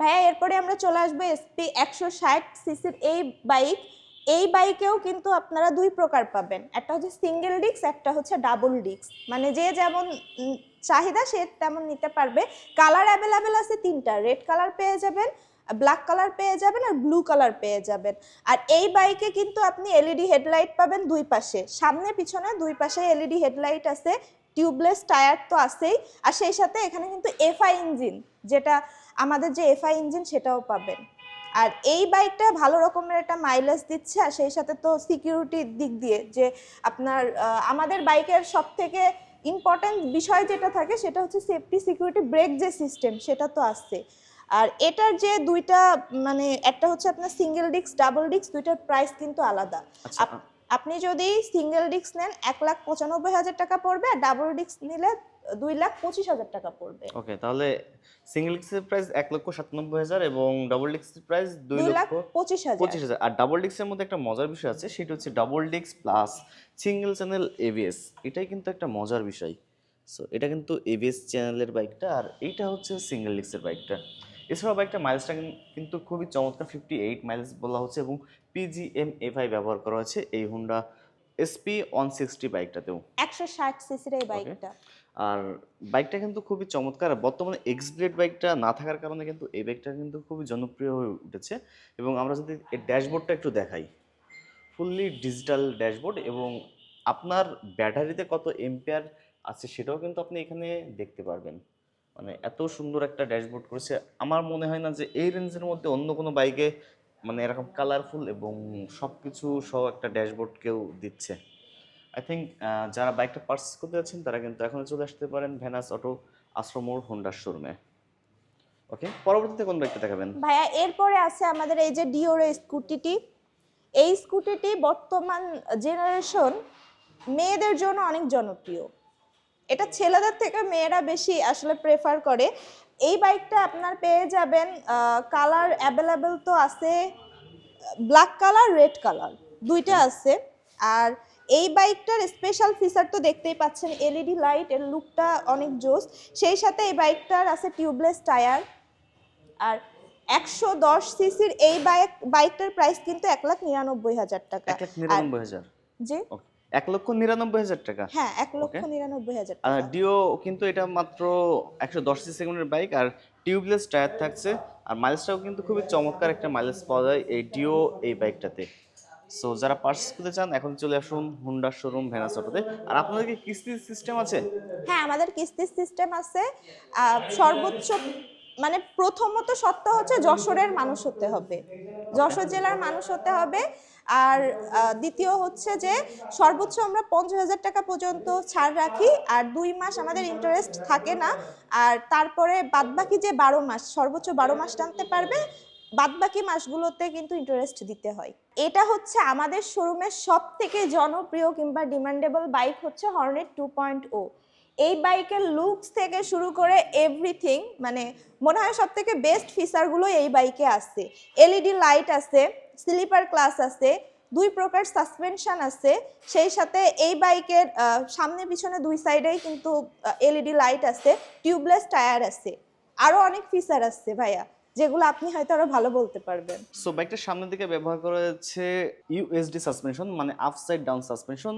ভাইয়া এরপরে আমরা চলে আসবো এসপি 160 সিসির এই বাইকেও কিন্তু আপনারা দুই প্রকার পাবেন, একটা হচ্ছে সিঙ্গেল ডিস্ক, একটা হচ্ছে ডাবল ডিস্ক, মানে যে যেমন চাহিদা সে তেমন নিতে পারবে। কালার অ্যাভেলেবেল আছে তিনটা, রেড কালার পেয়ে যাবেন, ব্ল্যাক কালার পেয়ে যাবেন আর ব্লু কালার পেয়ে যাবেন। আর এই বাইকে কিন্তু আপনি এলইডি হেডলাইট পাবেন দুই পাশে, সামনে পিছনে দুই পাশে এলইডি হেডলাইট আছে, টিউবলেস টায়ার তো আছেই, আর সেই সাথে এখানে কিন্তু এফআই ইঞ্জিন, যেটা আমাদের যে এফআই ইঞ্জিন সেটাও পাবেন। আর এই বাইকটা ভালো রকমের একটা মাইলেজ দিচ্ছে, আর সেই সাথে তো সিকিউরিটির দিক দিয়ে যে আপনার আমাদের বাইকের সব থেকে ইম্পর্টেন্ট বিষয় যেটা থাকে সেটা হচ্ছে সেফটি সিকিউরিটি ব্রেক যে সিস্টেম সেটা তো আছে। আর এটার যে দুইটা মানে একটা হচ্ছে আপনার সিঙ্গেল ডিস্ক ডাবল ডিস্ক, দুইটার প্রাইস কিন্তু আলাদা। আপনি যদি সিঙ্গেল ডিস্ক নেন 1,95,000 টাকা পড়বে, আর ডাবল ডিস্ক নিলে 2,25,000 টাকা পড়বে। ওকে, তাহলে সিঙ্গেল ডিস্কের প্রাইস 1,97,000 এবং ডাবল ডিস্কের প্রাইস 2,25,000। আর ডাবল ডিস্কের মধ্যে একটা মজার বিষয় আছে, সেটা হচ্ছে double disc plus single channel ABS. এটাই কিন্তু একটা মজার বিষয়। সো এটা কিন্তু এবিএস চ্যানেলের বাইকটা, আর এইটা হচ্ছে সিঙ্গেল ডিস্কের বাইকটা। এছাড়াও বাইকটা মাইলেজটা কিন্তু খুবই চমৎকার, 58 মাইলেজ বলা হচ্ছে, এবং পিজিএমএফআই ব্যবহার করা হয়েছে এই হোন্ডা এসপি 160 বাইকটাতেও। 160 সিসির এই বাইকটা। আর বাইকটা কিন্তু খুবই চমৎকার। বর্তমানে এক্সব্লেড বাইকটা না থাকার কারণে কিন্তু এই বাইকটা কিন্তু খুবই জনপ্রিয় হয়ে উঠেছে। এবং আমরা যদি এই ড্যাশবোর্ডটা একটু দেখাই, ফুললি ডিজিটাল ড্যাশবোর্ড, এবং আপনার ব্যাটারিতে কত এম্পিয়ার আছে সেটাও কিন্তু আপনি এখানে দেখতে পারবেন। মানে এত সুন্দর একটা ড্যাশবোর্ড করেছে, আমার মনে হয় না যে এই রেঞ্জের মধ্যে অন্য কোনো বাইকে মানে এরকম কালারফুল এবং সব কিছু সহ একটা ড্যাশবোর্ড কেউ দিচ্ছে। আই থিঙ্ক যারা বাইকটা পারচেস করতে যাচ্ছেন তারা কিন্তু এখন চলে আসতে পারেন ভেনাস অটো আশ্রম মোড় হোন্ডার শোরুমে। ওকে, পরবর্তীতে কোন বাইকটা দেখাবেন ভাইয়া? এরপরে আছে আমাদের এই যে ডিওর স্কুটিটি। এই স্কুটিটি বর্তমান জেনারেশন মেয়েদের জন্য অনেক জনপ্রিয়, এটা ছেলেদের থেকে মেয়েরা বেশি আসলে প্রেফার করে। এই বাইকটা আপনার পেয়ে যাবেন, কালার অ্যাভেলেবেল তো আছে, ব্ল্যাক কালার রেড কালার দুইটা আছে। আর এই বাইকটার স্পেশাল ফিচার তো দেখতেই পাচ্ছেন, এলইডি লাইট, এর লুকটা অনেক জোস। সেই সাথে এই বাইকটার আছে টিউবলেস টায়ার। আর 110 সিসির এই বাইকটার প্রাইস কিন্তু 1,99,000 টাকা। 1,99,000? জি, 1,99,000 টাকা। হ্যাঁ 1,99,000 আর টাকা। ডিও কিন্তু এটা মাত্র 110 সি সেগমেন্টের বাইক, আর টিউবলেস টায়ার থাকছে, আর মাইলেজটাও কিন্তু খুবই চমৎকার একটা মাইলেজ পাওয়া যায় এই ডিও এই বাইকটাতে। সো যারা পারচেস করতে চান এখন চলে আসুন হোন্ডা শোরুম ভেনাস অটোতে। আর আপনাদের কি কিস্তির সিস্টেম আছে? হ্যাঁ, আমাদের কিস্তির সিস্টেম আছে। সর্বোচ্চ মানে প্রথমত সত্য হচ্ছে যশোরের মানুষ হতে হবে, যশোর জেলার মানুষ হতে হবে। আর দ্বিতীয় হচ্ছে যে সর্বোচ্চ আমরা 50,000 টাকা পর্যন্ত ছাড় রাখি, আর 2 মাস আমাদের ইন্টারেস্ট থাকে না। আর তারপরে বাদবাকি যে 12 মাস, সর্বোচ্চ 12 মাস টানতে পারবে, বাদবাকি মাসগুলোতে কিন্তু ইন্টারেস্ট দিতে হয়। এটা হচ্ছে আমাদের শোরুমের সব থেকে জনপ্রিয় কিংবা ডিমান্ডেবল বাইক হচ্ছে হর্নেট 2.0। এই বাইকের লুকস থেকে শুরু করে এভরিথিং, মানে মনে হয় সব থেকে বেস্ট ফিচারগুলো এই বাইকে আছে। এলইডি লাইট আছে, স্লিপার ক্লাস আছে, 2 প্রকার সাসপেনশন আছে, সেই সাথে এই বাইকের সামনে পিছনে 2 সাইডেই কিন্তু এলইডি লাইট আছে, টিউবলেস টায়ার আছে, আরো অনেক ফিচার আছে ভাইয়া, যেগুলো আপনি হয়তো আরো ভালো বলতে পারবেন। সো বাইকটার সামনের দিকে ব্যবহার করা হচ্ছে ইউএসডি সাসপেনশন, মানে আপসাইড ডাউন সাসপেনশন।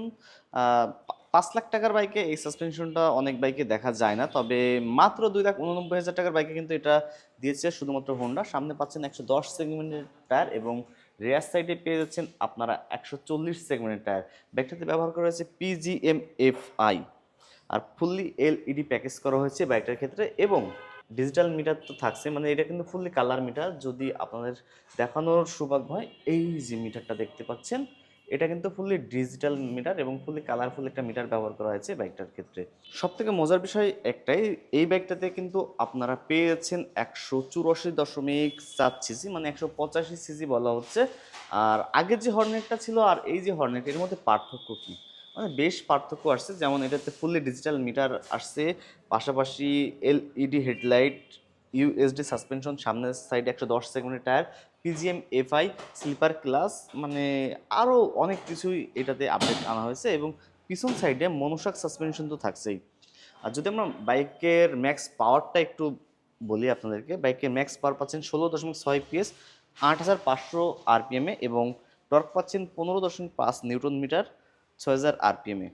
5 লাখ টাকার বাইকে এই সাসপেনশনটা অনেক বাইকে দেখা যায় না, তবে মাত্র 2,89,000 টাকার বাইকে কিন্তু এটা দিয়েছে শুধুমাত্র হোন্ডা। সামনে পাচ্ছেন 110 সেগমেন্টের টায়ার, এবং রেয়ার সাইডে পেয়ে যাচ্ছেন আপনারা 140 সেগমেন্টের টায়ার। বাইকটাতে ব্যবহার করা হয়েছে পিজিএমএফআই, আর ফুললি এলইডি প্যাকেজ করা হয়েছে বাইকটার ক্ষেত্রে, এবং ডিজিটাল মিটার তো থাকছে, মানে এটা কিন্তু ফুললি কালার মিটার। যদি আপনাদের দেখানোর সৌভাগ্য হয়, এই যে মিটারটা দেখতে পাচ্ছেন, এটা কিন্তু ফুললি ডিজিটাল মিটার এবং ফুললি কালারফুল একটা মিটার ব্যবহার করা হয়েছে বাইকটার ক্ষেত্রে। সব থেকে মজার বিষয় একটাই, এই বাইকটাতে কিন্তু আপনারা পেয়েছেন 184.4 সিসি, মানে 185 সিসি বলা হচ্ছে। আর আগের যে হর্নেটটা ছিল আর এই যে হর্নেট, এর মধ্যে পার্থক্য কী? মানে বেশ পার্থক্য আসছে। যেমন এটাতে ফুললি ডিজিটাল মিটার আসছে, পাশাপাশি এলইডি হেডলাইট, ইউএসডি সাসপেনশন, সামনের সাইডে 110 সেগমেন্টের টায়ার, পিজিএমএফআই, স্লিপার ক্লাস, মানে আরও অনেক কিছুই এটাতে আপডেট আনা হয়েছে। এবং পিছন সাইডে মনোশক সাসপেনশন তো থাকছেই। আর যদি আমরা বাইকের ম্যাক্স পাওয়ারটা একটু বলি আপনাদেরকে, বাইকের ম্যাক্স পাওয়ার পাচ্ছেন 16.6 PS, 8500 RPM-এ, এবং টর্ক পাচ্ছেন 15.5 নিউটন মিটার, 6000 RPM-এ।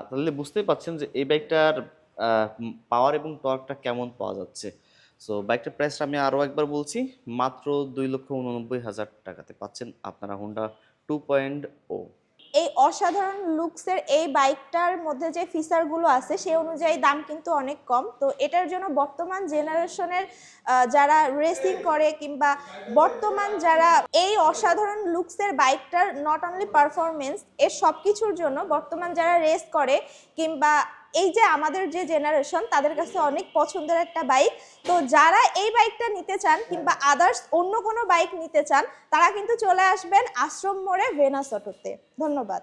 তাহলে বুঝতেই পাচ্ছেন যে এই বাইকটার পাওয়ার এবং টর্কটা কেমন পাওয়া যাচ্ছে। সো বাইকটার প্রাইসটা আমি আরও একবার বলছি, মাত্র 2,89,000 টাকাতে পাচ্ছেন আপনারা হোন্ডা 2.0। এই অসাধারণ লুকসের এই বাইকটার মধ্যে যে ফিচারগুলো আছে সেই অনুযায়ী দাম কিন্তু অনেক কম। তো এটার জন্য বর্তমান জেনারেশনের যারা রেসিং করে কিংবা বর্তমান যারা এই অসাধারণ লুকসের বাইকটার নট অনলি পারফরমেন্স, এর সব কিছুর জন্য বর্তমান যারা রেস করে কিংবা এই যে আমাদের যে জেনারেশন তাদের কাছে অনেক পছন্দের একটা বাইক। তো যারা এই বাইকটা নিতে চান কিংবা আদার্স অন্য কোনো বাইক নিতে চান তারা কিন্তু চলে আসবেন আশ্রম মোড়ে ভেনাস অটোতে। ধন্যবাদ।